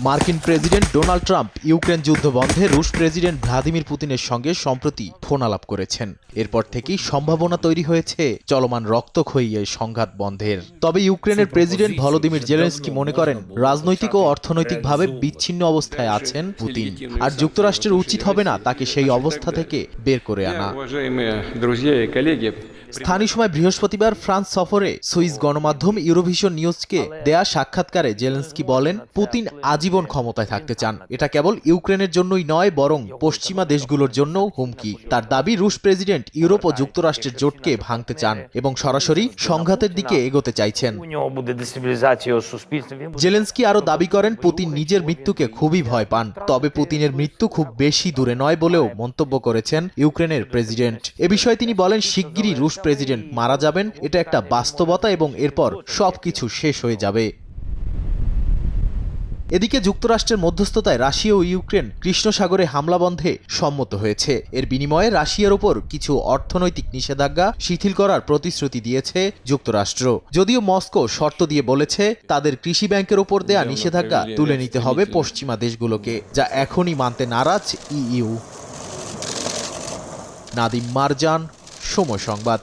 মার্কিন president Donald Trump Ukraine যুদ্ধ বন্ধে রুশ প্রেসিডেন্ট ভ্লাদিমির পুতিনের সঙ্গে সম্প্রতি ফোন আলাপ করেছেন। এরপর থেকেই সম্ভাবনা তৈরি হয়েছে চলমান রক্তক্ষয়ী এই সংঘাত বন্ধের। তবে ইউক্রেনের প্রেসিডেন্ট ভলোদিমির জেলেনস্কি মনে করেন রাজনৈতিক ও অর্থনৈতিকভাবে বিচ্ছিন্ন অবস্থায় আছেন পুতিন, আর যুক্তরাষ্ট্রের উচিত হবে না তাকে সেই অবস্থা থেকে বের করে আনা। স্থানীয় সময় বৃহস্পতিবার ফ্রান্স সফরে সুইস গণমাধ্যম ইউরোভিশন নিউজকে দেয়া সাক্ষাৎকারে জেলেনস্কি বলেন, পুতিন আজীবন ক্ষমতায় থাকতে চান। এটা কেবল ইউক্রেনের জন্যই নয়, বরং পশ্চিমা দেশগুলোর জন্যও হুমকি। তার দাবি, রুশ প্রেসিডেন্ট ইউরোপ ও যুক্তরাষ্ট্রের জোটকে ভাঙতে চান এবং সরাসরি সংঘাতের দিকে এগোতে চাইছেন। জেলেনস্কি আরও দাবি করেন, পুতিন নিজের মৃত্যুকে খুবই ভয় পান, তবে পুতিনের মৃত্যু খুব বেশি দূরে নয় বলেও মন্তব্য করেছেন ইউক্রেনের প্রেসিডেন্ট। এ বিষয়ে তিনি বলেন, শিগগিরই রুশ প্রেসিডেন্ট মারা যাবেন, এটা একটা বাস্তবতা এবং এরপর সবকিছু শেষ হয়ে যাবে। এদিকে যুক্তরাষ্ট্রের মধ্যস্থতায় রাশিয়া ও ইউক্রেন কৃষ্ণ সাগরে হামলা বন্ধে সম্মত হয়েছে। এর বিনিময়ে রাশিয়ার উপর কিছু অর্থনৈতিক নিষেধাজ্ঞা শিথিল করার প্রতিশ্রুতি দিয়েছে যুক্তরাষ্ট্র। যদিও মস্কো শর্ত দিয়ে বলেছে তাদের কৃষি ব্যাংকের ওপর দেয়া নিষেধাজ্ঞা তুলে নিতে হবে পশ্চিমা দেশগুলোকে, যা এখনই মানতে নারাজ ইইউ। নাদিম মারজান, সময় সংবাদ।